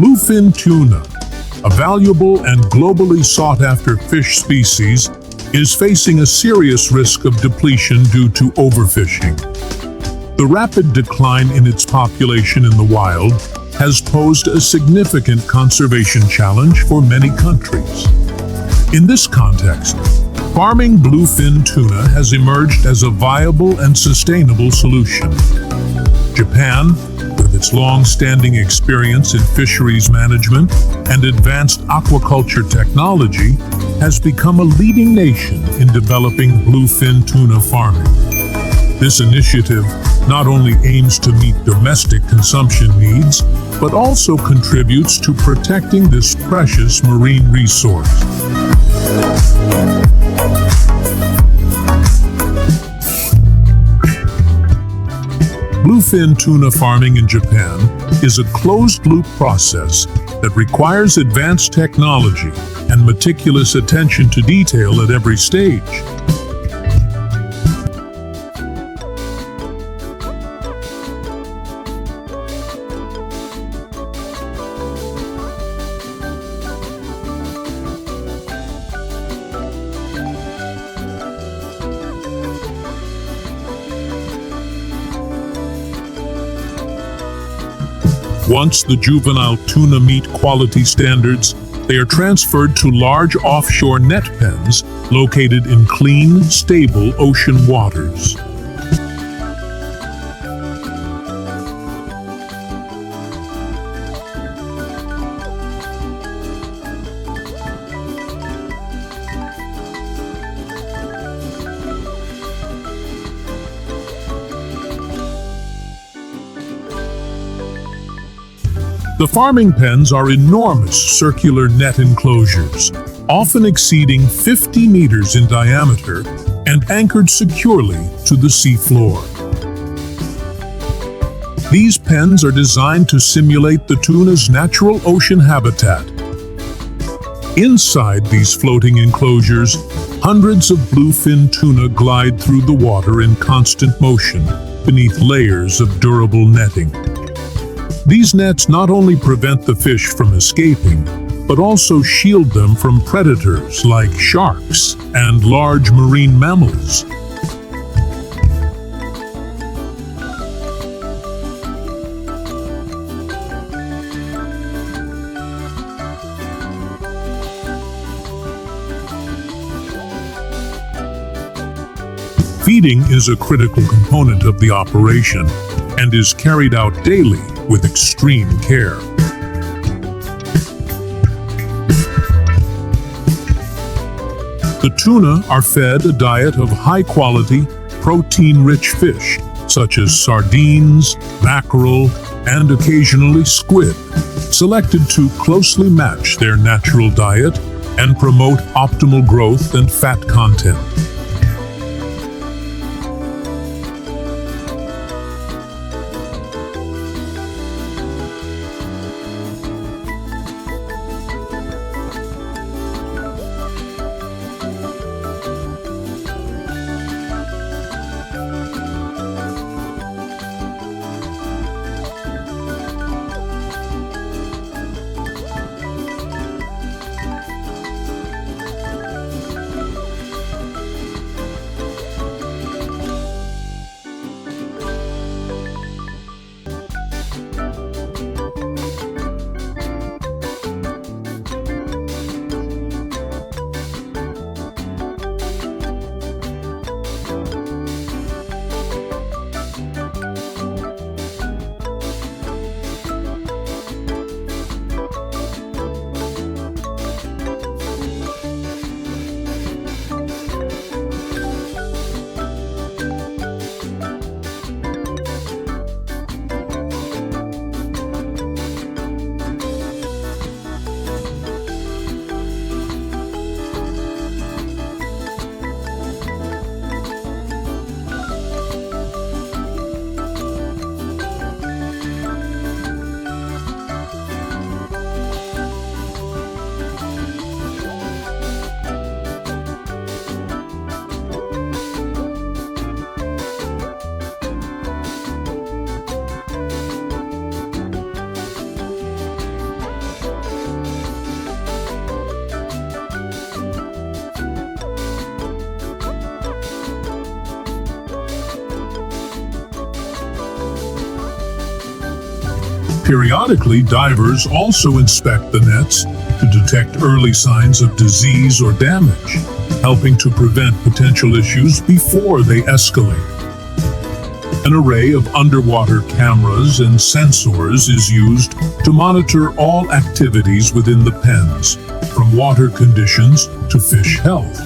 Bluefin tuna, a valuable and globally sought-after fish species, is facing a serious risk of depletion due to overfishing. The rapid decline in its population in the wild has posed a significant conservation challenge for many countries. In this context, farming bluefin tuna has emerged as a viable and sustainable solution. Japan, with its long-standing experience in fisheries management and advanced aquaculture technology, has become a leading nation in developing bluefin tuna farming. This initiative not only aims to meet domestic consumption needs, but also contributes to protecting this precious marine resource. Bluefin tuna farming in Japan is a closed-loop process that requires advanced technology and meticulous attention to detail at every stage. Once the juvenile tuna meet quality standards, they are transferred to large offshore net pens located in clean, stable ocean waters. The farming pens are enormous circular net enclosures, often exceeding 50 meters in diameter and anchored securely to the seafloor. These pens are designed to simulate the tuna's natural ocean habitat. Inside these floating enclosures, hundreds of bluefin tuna glide through the water in constant motion beneath layers of durable netting. These nets not only prevent the fish from escaping, but also shield them from predators like sharks and large marine mammals. Feeding is a critical component of the operation and is carried out daily with extreme care. The tuna are fed a diet of high-quality, protein-rich fish, such as sardines, mackerel, and occasionally squid, selected to closely match their natural diet and promote optimal growth and fat content. Periodically, divers also inspect the nets to detect early signs of disease or damage, helping to prevent potential issues before they escalate. An array of underwater cameras and sensors is used to monitor all activities within the pens, from water conditions to fish health.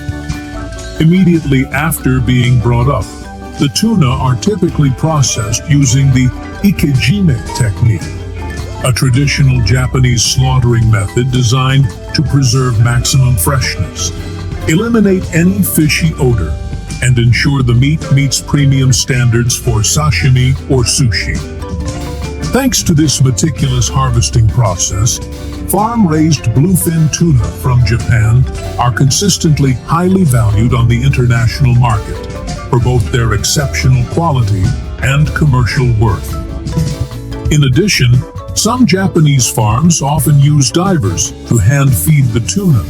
Immediately after being brought up, the tuna are typically processed using the ikejime technique, a traditional Japanese slaughtering method designed to preserve maximum freshness, eliminate any fishy odor, and ensure the meat meets premium standards for sashimi or sushi. Thanks to this meticulous harvesting process, farm-raised bluefin tuna from Japan are consistently highly valued on the international market for both their exceptional quality and commercial worth. In addition, some Japanese farms often use divers to hand-feed the tuna.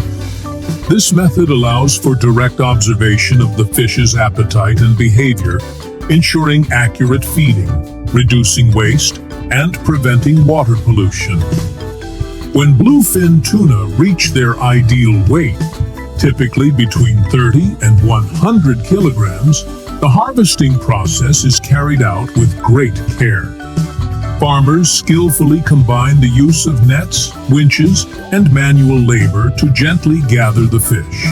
This method allows for direct observation of the fish's appetite and behavior, ensuring accurate feeding, reducing waste, and preventing water pollution. When bluefin tuna reach their ideal weight, typically between 30 and 100 kilograms, the harvesting process is carried out with great care. Farmers skillfully combine the use of nets, winches, and manual labor to gently gather the fish.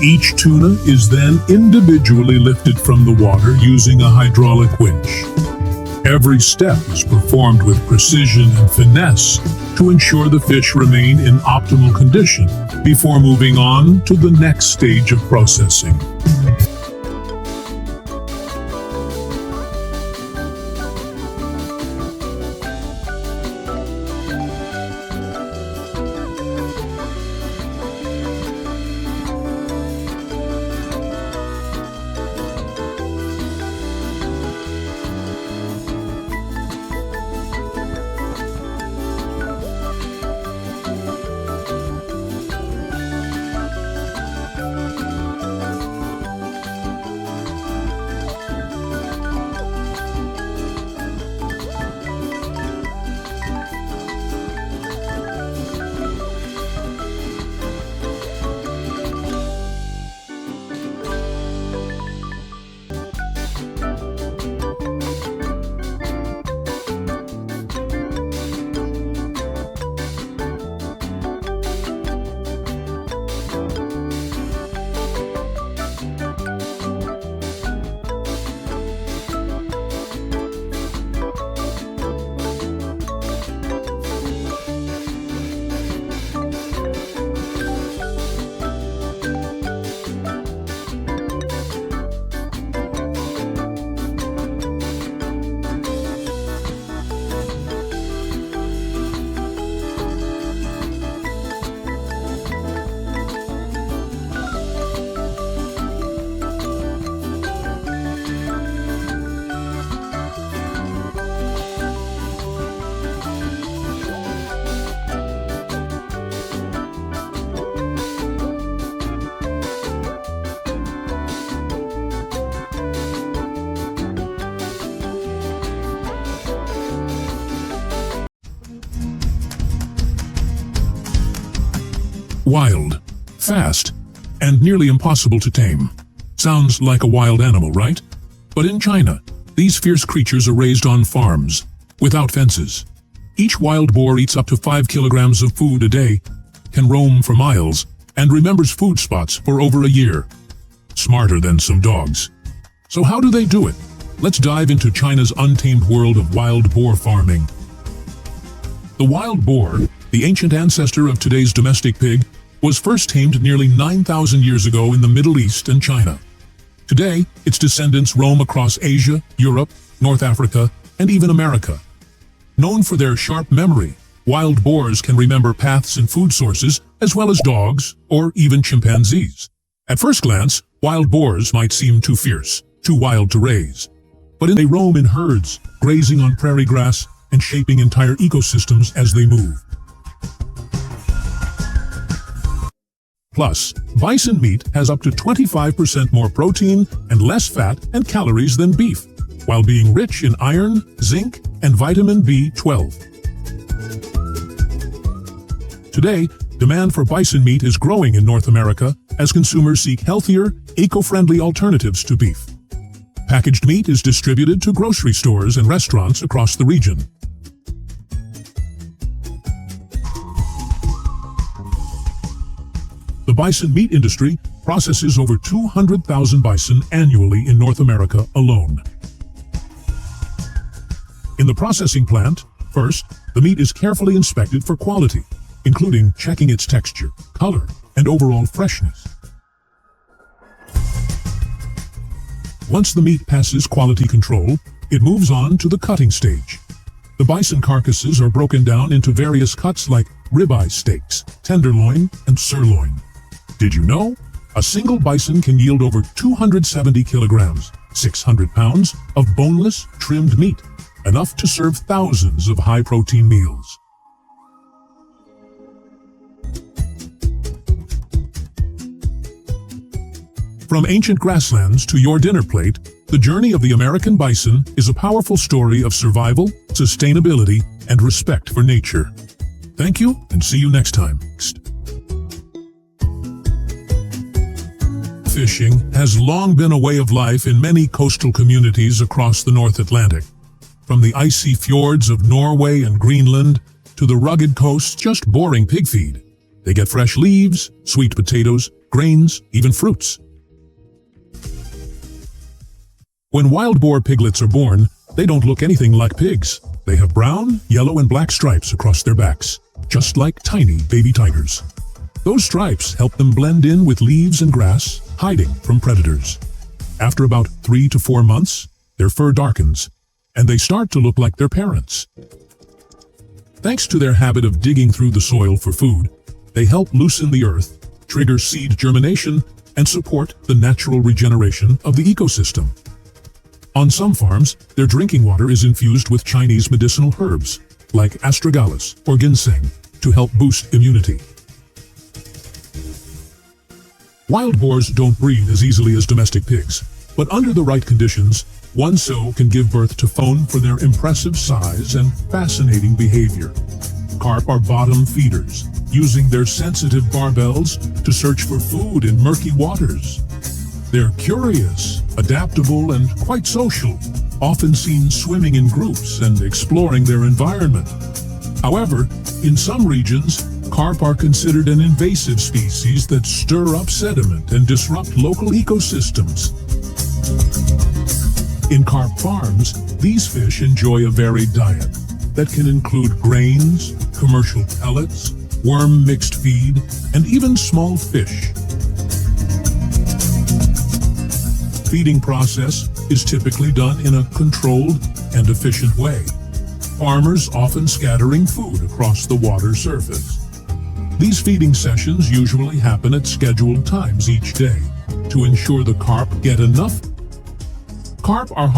Each tuna is then individually lifted from the water using a hydraulic winch. Every step is performed with precision and finesse to ensure the fish remain in optimal condition before moving on to the next stage of processing. Wild, fast, and nearly impossible to tame. Sounds like a wild animal, right? But in China, these fierce creatures are raised on farms, without fences. Each wild boar eats up to 5 kilograms of food a day, can roam for miles, and remembers food spots for over a year. Smarter than some dogs. So how do they do it? Let's dive into China's untamed world of wild boar farming. The wild boar, the ancient ancestor of today's domestic pig, was first tamed nearly 9,000 years ago in the Middle East and China. Today, its descendants roam across Asia, Europe, North Africa, and even America. Known for their sharp memory, wild boars can remember paths and food sources, as well as dogs or even chimpanzees. At first glance, wild boars might seem too fierce, too wild to raise. But they roam in herds, grazing on prairie grass and shaping entire ecosystems as they move. Plus, bison meat has up to 25% more protein and less fat and calories than beef, while being rich in iron, zinc, and vitamin B12. Today, demand for bison meat is growing in North America as consumers seek healthier, eco-friendly alternatives to beef. Packaged meat is distributed to grocery stores and restaurants across the region. The bison meat industry processes over 200,000 bison annually in North America alone. In the processing plant, first, the meat is carefully inspected for quality, including checking its texture, color, and overall freshness. Once the meat passes quality control, it moves on to the cutting stage. The bison carcasses are broken down into various cuts like ribeye steaks, tenderloin, and sirloin. Did you know? A single bison can yield over 270 kilograms, 600 pounds, of boneless, trimmed meat, enough to serve thousands of high-protein meals. From ancient grasslands to your dinner plate, the journey of the American bison is a powerful story of survival, sustainability, and respect for nature. Thank you, and see you next time. Fishing has long been a way of life in many coastal communities across the North Atlantic. From the icy fjords of Norway and Greenland to the rugged coasts just boring pig feed. They get fresh leaves, sweet potatoes, grains, even fruits. When wild boar piglets are born, they don't look anything like pigs. They have brown, yellow, and black stripes across their backs, just like tiny baby tigers. Those stripes help them blend in with leaves and grass, hiding from predators. After about 3 to 4 months, their fur darkens, and they start to look like their parents. Thanks to their habit of digging through the soil for food, they help loosen the earth, trigger seed germination, and support the natural regeneration of the ecosystem. On some farms, their drinking water is infused with Chinese medicinal herbs, like astragalus or ginseng, to help boost immunity. Wild boars don't breed as easily as domestic pigs, but under the right conditions, one sow can give birth to fawn for their impressive size and fascinating behavior. Carp are bottom feeders, using their sensitive barbels to search for food in murky waters. They're curious, adaptable, and quite social, often seen swimming in groups and exploring their environment. However, in some regions, carp are considered an invasive species that stir up sediment and disrupt local ecosystems. In carp farms, these fish enjoy a varied diet that can include grains, commercial pellets, worm-mixed feed, and even small fish. Feeding process is typically done in a controlled and efficient way. Farmers often scattering food across the water surface. These feeding sessions usually happen at scheduled times each day to ensure the carp get enough. Carp are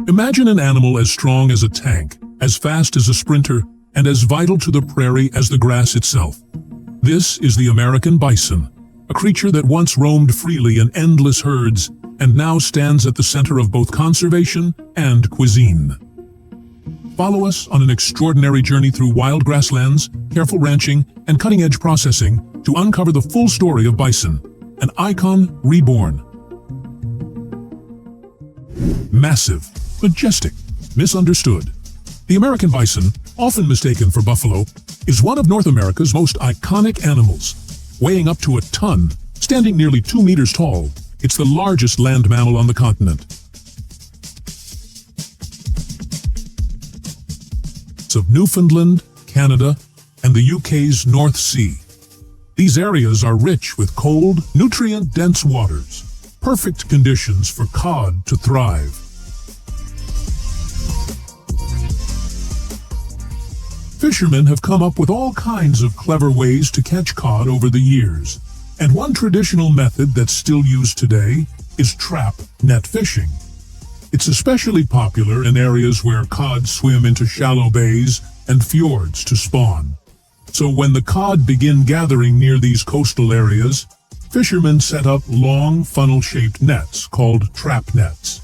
imagine an animal as strong as a tank, as fast as a sprinter, and as vital to the prairie as the grass itself. This is the American bison, a creature that once roamed freely in endless herds and now stands at the center of both conservation and cuisine. Follow us on an extraordinary journey through wild grasslands, careful ranching, and cutting-edge processing to uncover the full story of bison, an icon reborn. Massive, majestic, misunderstood. The American bison, often mistaken for buffalo, is one of North America's most iconic animals. Weighing up to a ton, standing nearly 2 meters tall, it's the largest land mammal on the continent. Of Newfoundland, Canada, and the UK's North Sea. These areas are rich with cold, nutrient-dense waters, perfect conditions for cod to thrive. Fishermen have come up with all kinds of clever ways to catch cod over the years, and one traditional method that's still used today is trap net fishing. It's especially popular in areas where cod swim into shallow bays and fjords to spawn. So when the cod begin gathering near these coastal areas, fishermen set up long funnel-shaped nets called trap nets.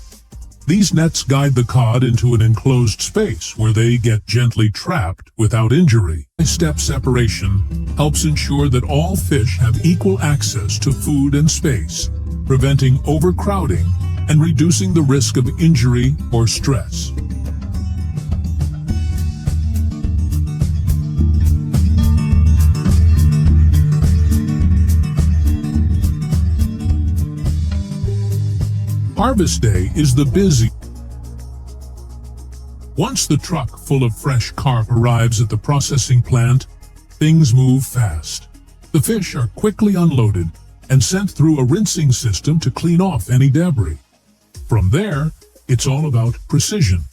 These nets guide the cod into an enclosed space where they get gently trapped without injury. Step separation helps ensure that all fish have equal access to food and space, preventing overcrowding and reducing the risk of injury or stress. Harvest day is the busy. Once the truck full of fresh carp arrives at the processing plant, things move fast. The fish are quickly unloaded and sent through a rinsing system to clean off any debris. From there, it's all about precision.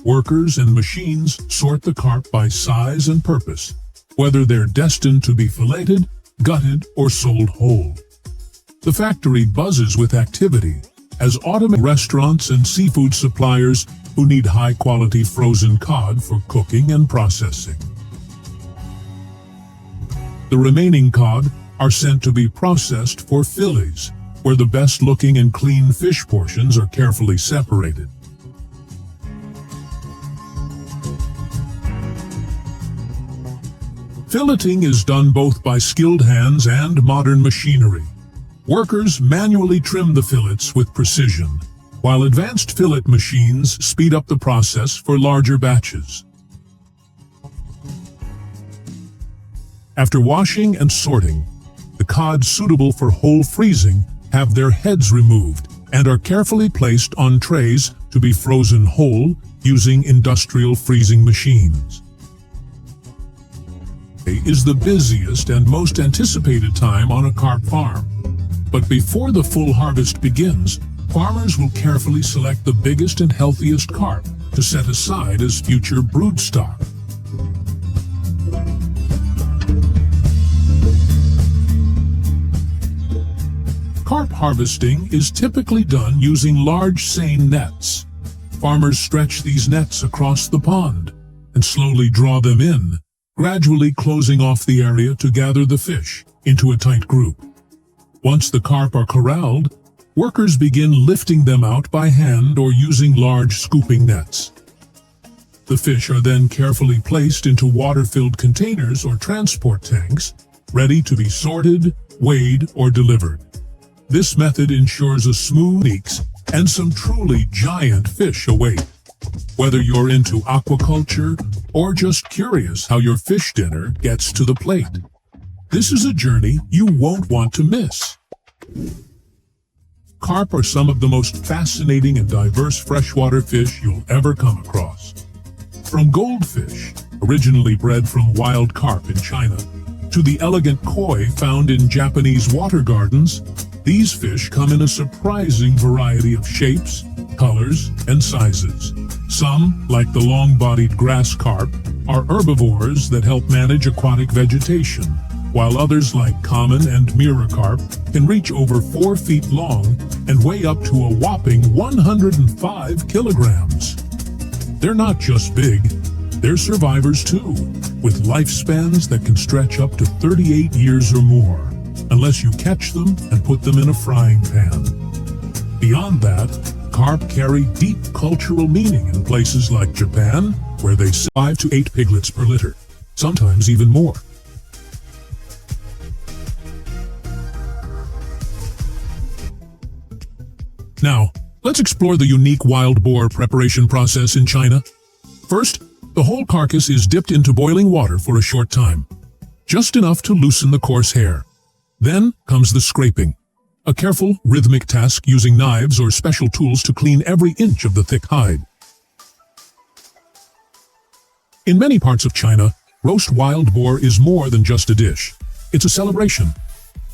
Workers and machines sort the carp by size and purpose, whether they're destined to be filleted, gutted, or sold whole. The factory buzzes with activity as automated restaurants and seafood suppliers who need high-quality frozen cod for cooking and processing. The remaining cod are sent to be processed for fillets, where the best-looking and clean fish portions are carefully separated. Filleting is done both by skilled hands and modern machinery. Workers manually trim the fillets with precision, while advanced fillet machines speed up the process for larger batches. After washing and sorting, the cod suitable for whole freezing have their heads removed and are carefully placed on trays to be frozen whole using industrial freezing machines. It is the busiest and most anticipated time on a carp farm. But before the full harvest begins, farmers will carefully select the biggest and healthiest carp to set aside as future brood stock. Carp harvesting is typically done using large seine nets. Farmers stretch these nets across the pond and slowly draw them in, gradually closing off the area to gather the fish into a tight group. Once the carp are corralled, workers begin lifting them out by hand or using large scooping nets. The fish are then carefully placed into water-filled containers or transport tanks, ready to be sorted, weighed, or delivered. This method ensures a smooth weeks and some truly giant fish await. Whether you're into aquaculture or just curious how your fish dinner gets to the plate, this is a journey you won't want to miss. Carp are some of the most fascinating and diverse freshwater fish you'll ever come across. From goldfish, originally bred from wild carp in China, to the elegant koi found in Japanese water gardens, these fish come in a surprising variety of shapes, colors, and sizes. Some, like the long-bodied grass carp, are herbivores that help manage aquatic vegetation, while others like common and mirror carp can reach over 4 feet long and weigh up to a whopping 105 kilograms. They're not just big, they're survivors too, with lifespans that can stretch up to 38 years or more, unless you catch them and put them in a frying pan. Beyond that, carp carry deep cultural meaning in places like Japan, where they 5 to 8 piglets per litter, sometimes even more. Now, let's explore the unique wild boar preparation process in China. First, the whole carcass is dipped into boiling water for a short time, just enough to loosen the coarse hair. Then comes the scraping, a careful, rhythmic task using knives or special tools to clean every inch of the thick hide. In many parts of China, roast wild boar is more than just a dish. It's a celebration.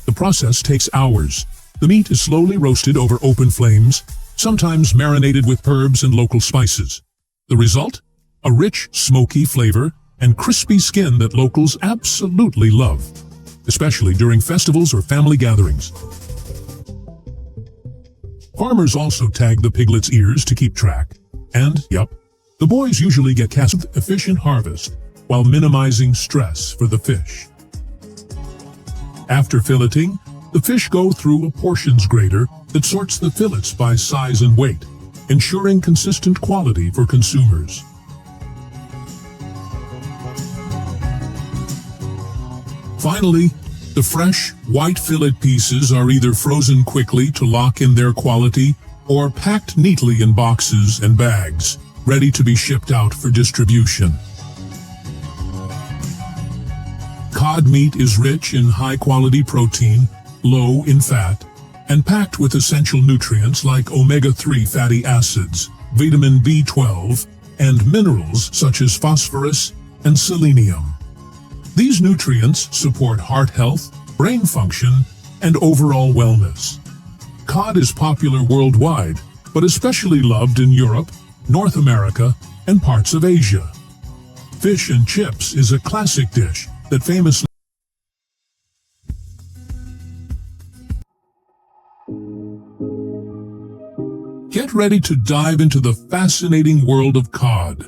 The process takes hours. The meat is slowly roasted over open flames, sometimes marinated with herbs and local spices. The result? A rich, smoky flavor and crispy skin that locals absolutely love, especially during festivals or family gatherings. Farmers also tag the piglet's ears to keep track. And, yup, the boys usually get cast with efficient harvest while minimizing stress for the fish. After filleting, the fish go through a portions grater that sorts the fillets by size and weight. ensuring consistent quality for consumers. Finally, the fresh, white fillet pieces are either frozen quickly to lock in their quality or packed neatly in boxes and bags, ready to be shipped out for distribution. Cod meat is rich in high-quality protein, low in fat, and packed with essential nutrients like omega-3 fatty acids, vitamin B12, and minerals such as phosphorus and selenium. These nutrients support heart health, brain function, and overall wellness. Cod is popular worldwide, but especially loved in Europe, North America, and parts of Asia. Fish and chips is a classic dish that famously Get ready to dive into the fascinating world of cod,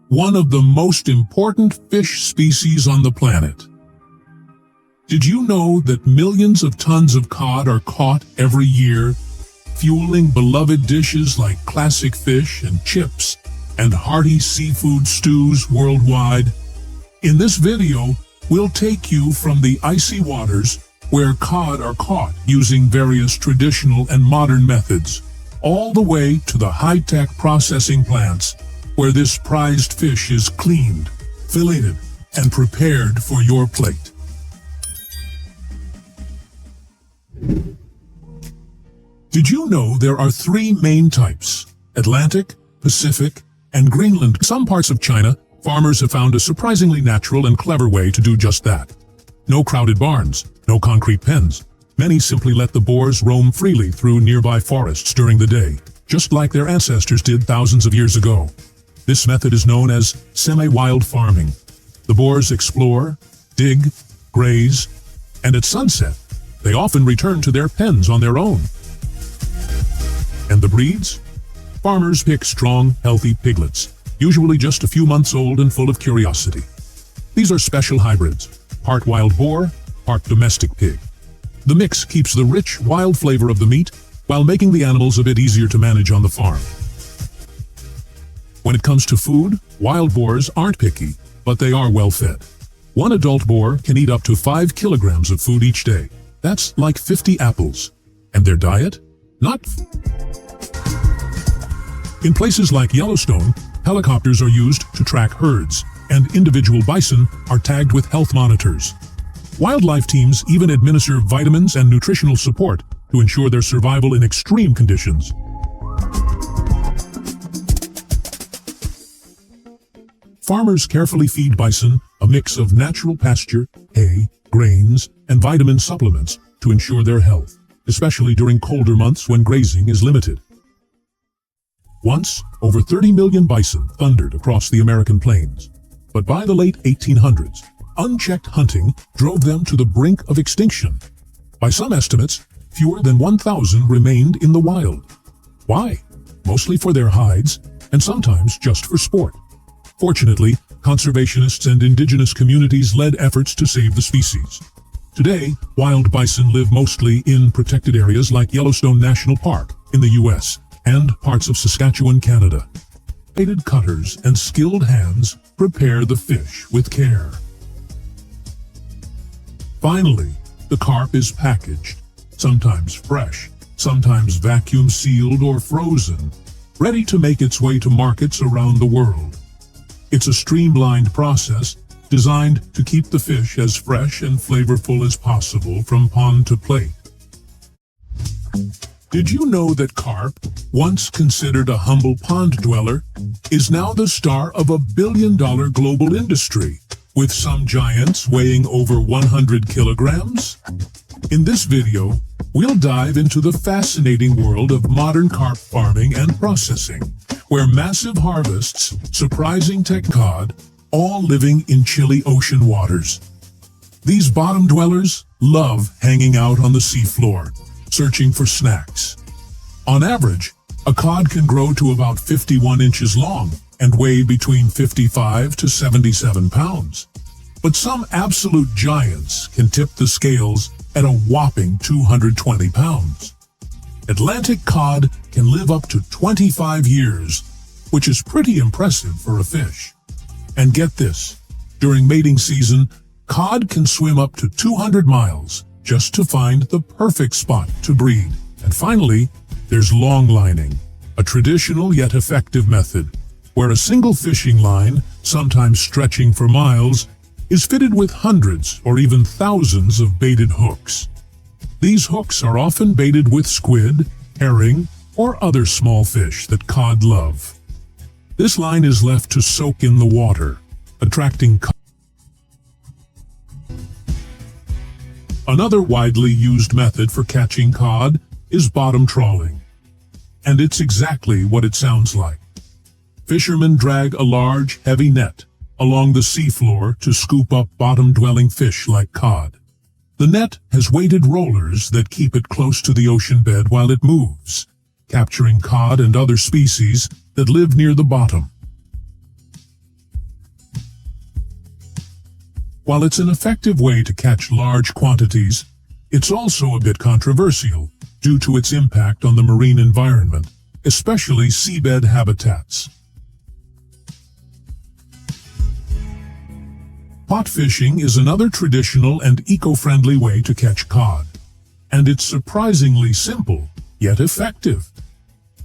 one of the most important fish species on the planet. Did you know that millions of tons of cod are caught every year, fueling beloved dishes like classic fish and chips and hearty seafood stews worldwide? In this video, we'll take you from the icy waters where cod are caught using various traditional and modern methods, all the way to the high-tech processing plants where this prized fish is cleaned, filleted, and prepared for your plate. Did you know there are 3 main types: Atlantic, Pacific, and Greenland? In some parts of China, farmers have found a surprisingly natural and clever way to do just that. No crowded barns, no concrete pens. Many simply let the boars roam freely through nearby forests during the day, just like their ancestors did thousands of years ago. This method is known as semi-wild farming. The boars explore, dig, graze, and at sunset, they often return to their pens on their own. And the breeds? Farmers pick strong, healthy piglets, usually just a few months old and full of curiosity. These are special hybrids, part wild boar, part domestic pig. The mix keeps the rich, wild flavor of the meat while making the animals a bit easier to manage on the farm. When it comes to food, wild boars aren't picky, but they are well fed. One adult boar can eat up to 5 kilograms of food each day. That's like 50 apples. And their diet? Not. In places like Yellowstone, helicopters are used to track herds, and individual bison are tagged with health monitors. Wildlife teams even administer vitamins and nutritional support to ensure their survival in extreme conditions. Farmers carefully feed bison a mix of natural pasture, hay, grains, and vitamin supplements to ensure their health, especially during colder months when grazing is limited. Once, over 30 million bison thundered across the American plains, but by the late 1800s, unchecked hunting drove them to the brink of extinction. By some estimates, fewer than 1,000 remained in the wild. Why? Mostly for their hides, and sometimes just for sport. Fortunately, conservationists and indigenous communities led efforts to save the species. Today, wild bison live mostly in protected areas like Yellowstone National Park in the U.S. and parts of Saskatchewan, Canada. Educated cutters and skilled hands prepare the fish with care. Finally, the carp is packaged, sometimes fresh, sometimes vacuum sealed or frozen, ready to make its way to markets around the world. It's a streamlined process designed to keep the fish as fresh and flavorful as possible from pond to plate. Did you know that carp, once considered a humble pond dweller, is now the star of a billion-dollar global industry, with some giants weighing over 100 kilograms? In this video, we'll dive into the fascinating world of modern carp farming and processing, where massive harvests, surprising tech cod, all living in chilly ocean waters. These bottom dwellers love hanging out on the seafloor, searching for snacks. On average, a cod can grow to about 51 inches long and weigh between 55 to 77 pounds. But some absolute giants can tip the scales at a whopping 220 pounds. Atlantic cod can live up to 25 years, which is pretty impressive for a fish. And get this, during mating season, cod can swim up to 200 miles just to find the perfect spot to breed. And finally, there's longlining, a traditional yet effective method, where a single fishing line, sometimes stretching for miles, is fitted with hundreds or even thousands of baited hooks. These hooks are often baited with squid, herring, or other small fish that cod love. This line is left to soak in the water, attracting cod. Another widely used method for catching cod is bottom trawling. And it's exactly what it sounds like. Fishermen drag a large, heavy net along the seafloor to scoop up bottom-dwelling fish like cod. The net has weighted rollers that keep it close to the ocean bed while it moves, capturing cod and other species that live near the bottom. While it's an effective way to catch large quantities, it's also a bit controversial due to its impact on the marine environment, especially seabed habitats. Pot fishing is another traditional and eco-friendly way to catch cod, and it's surprisingly simple, yet effective.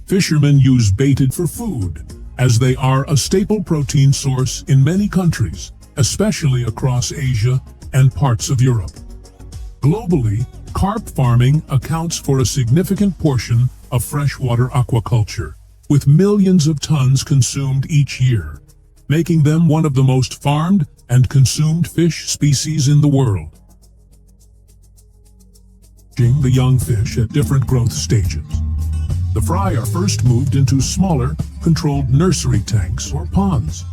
Fishermen use baited for food, as they are a staple protein source in many countries, especially across Asia and parts of Europe. Globally, carp farming accounts for a significant portion of freshwater aquaculture, with millions of tons consumed each year, making them one of the most farmed and consumed fish species in the world. The young fish at different growth stages. The fry are first moved into smaller, controlled nursery tanks or ponds.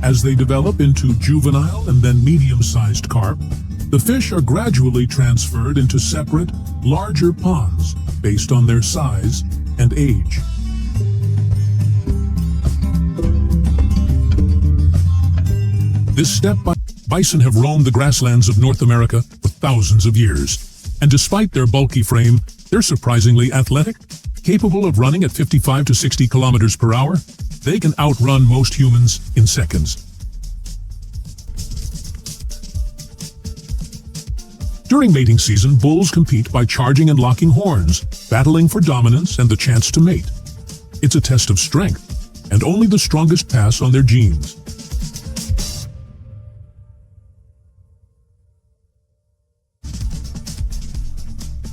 As they develop into juvenile and then medium-sized carp, the fish are gradually transferred into separate, larger ponds based on their size and age. This step bison have roamed the grasslands of North America for thousands of years, and despite their bulky frame, they're surprisingly athletic, capable of running at 55 to 60 kilometers per hour. They can outrun most humans in seconds. During mating season, bulls compete by charging and locking horns, battling for dominance and the chance to mate. It's a test of strength, and only the strongest pass on their genes.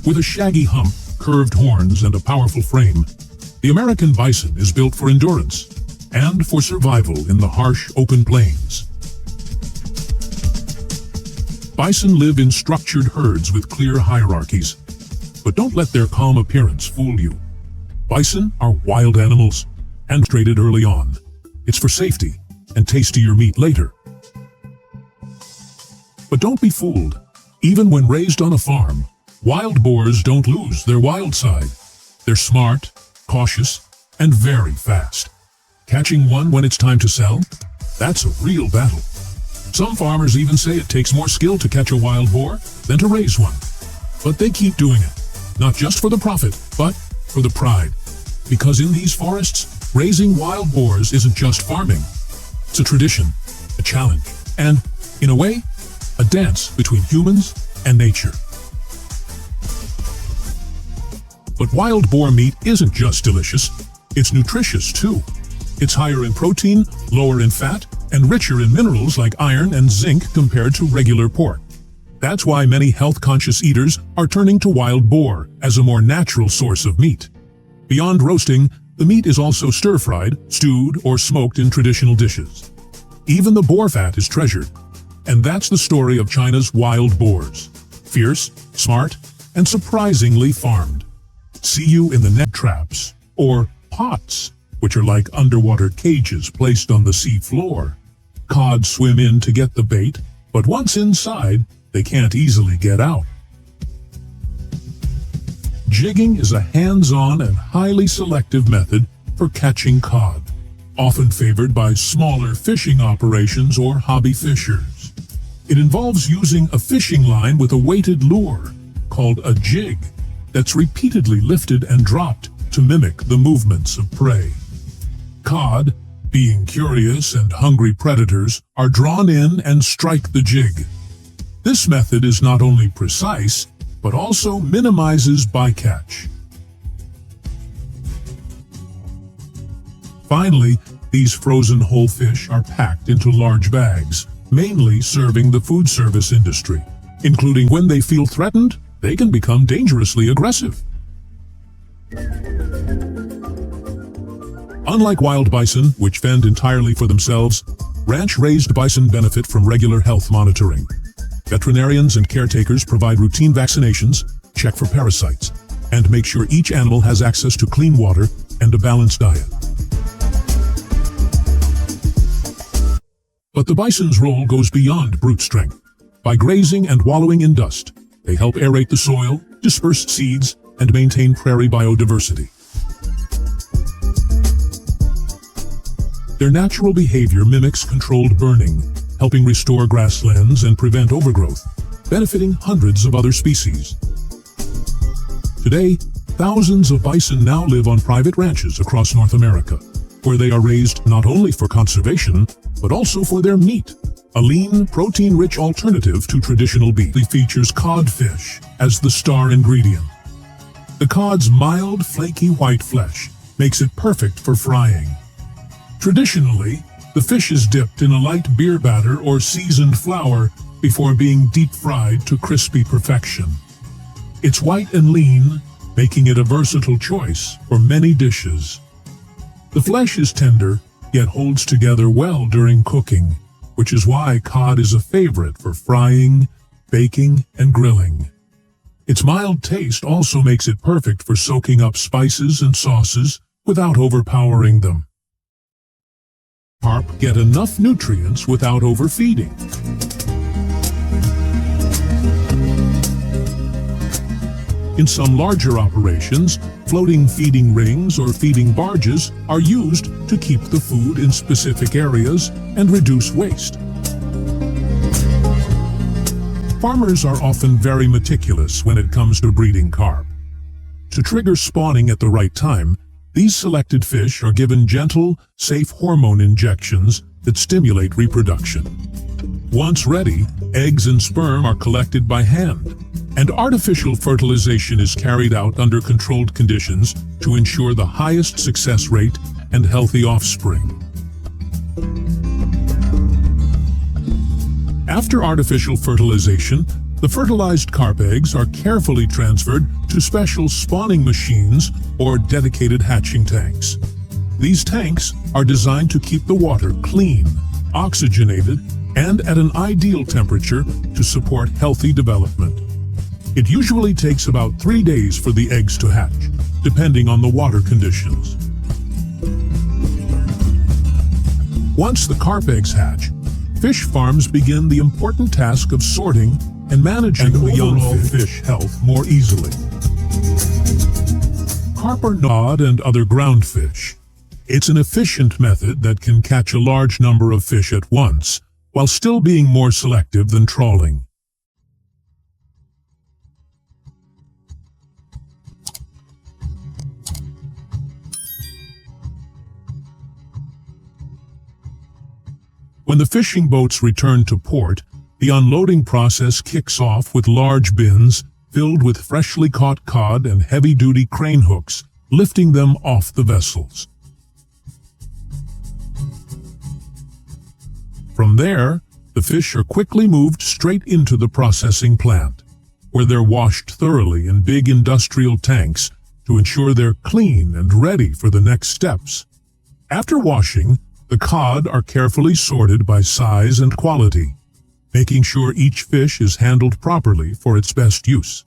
With a shaggy hump, curved horns, and a powerful frame, the American bison is built for endurance and for survival in the harsh, open plains. Bison live in structured herds with clear hierarchies, but don't let their calm appearance fool you. Bison are wild animals, and traded early on. It's for safety and tastier meat later. But don't be fooled. Even when raised on a farm, wild boars don't lose their wild side. They're smart, cautious, and very fast. Catching one when it's time to sell? That's a real battle. Some farmers even say it takes more skill to catch a wild boar than to raise one. But they keep doing it, not just for the profit, but for the pride. Because in these forests, raising wild boars isn't just farming. It's a tradition, a challenge, and, in a way, a dance between humans and nature. But wild boar meat isn't just delicious, it's nutritious too. It's higher in protein, lower in fat, and richer in minerals like iron and zinc compared to regular pork. That's why many health-conscious eaters are turning to wild boar as a more natural source of meat. Beyond roasting, the meat is also stir-fried, stewed, or smoked in traditional dishes. Even the boar fat is treasured. And that's the story of China's wild boars. Fierce, smart, and surprisingly farmed. See you in the net traps, or pots, which are like underwater cages placed on the sea floor. Cod swim in to get the bait, but once inside, they can't easily get out. Jigging is a hands-on and highly selective method for catching cod. often favored by smaller fishing operations or hobby fishers. It involves using a fishing line with a weighted lure, called a jig, that's repeatedly lifted and dropped to mimic the movements of prey. Cod, being curious and hungry predators, are drawn in and strike the jig. This method is not only precise, but also minimizes bycatch. Finally, these frozen whole fish are packed into large bags, mainly serving the food service industry, including when they feel threatened, they can become dangerously aggressive. Unlike wild bison, which fend entirely for themselves, ranch-raised bison benefit from regular health monitoring. Veterinarians and caretakers provide routine vaccinations, check for parasites, and make sure each animal has access to clean water and a balanced diet. But the bison's role goes beyond brute strength. By grazing and wallowing in dust, they help aerate the soil, disperse seeds, and maintain prairie biodiversity. Their natural behavior mimics controlled burning, helping restore grasslands and prevent overgrowth, benefiting hundreds of other species. Today, thousands of bison now live on private ranches across North America, where they are raised not only for conservation, but also for their meat. A lean, protein-rich alternative to traditional beef. It features codfish as the star ingredient. The cod's mild, flaky white flesh makes it perfect for frying. Traditionally, the fish is dipped in a light beer batter or seasoned flour before being deep-fried to crispy perfection. It's white and lean, making it a versatile choice for many dishes. The flesh is tender, yet holds together well during cooking, which is why cod is a favorite for frying, baking, and grilling. Its mild taste also makes it perfect for soaking up spices and sauces without overpowering them. Carp get enough nutrients without overfeeding. In some larger operations, floating feeding rings or feeding barges are used to keep the food in specific areas and reduce waste. Farmers are often very meticulous when it comes to breeding carp. To trigger spawning at the right time, these selected fish are given gentle, safe hormone injections that stimulate reproduction. Once ready, eggs and sperm are collected by hand, and artificial fertilization is carried out under controlled conditions to ensure the highest success rate and healthy offspring. After artificial fertilization, the fertilized carp eggs are carefully transferred to special spawning machines or dedicated hatching tanks. These tanks are designed to keep the water clean, oxygenated, and at an ideal temperature to support healthy development. It usually takes about 3 days for the eggs to hatch, depending on the water conditions. Once the carp eggs hatch, fish farms begin the important task of sorting and managing the young fish health more easily. Carp are cod and other ground fish. It's an efficient method that can catch a large number of fish at once, while still being more selective than trawling. When the fishing boats return to port, the unloading process kicks off with large bins filled with freshly caught cod and heavy-duty crane hooks, lifting them off the vessels. From there, the fish are quickly moved straight into the processing plant, where they're washed thoroughly in big industrial tanks to ensure they're clean and ready for the next steps. After washing, the cod are carefully sorted by size and quality, making sure each fish is handled properly for its best use.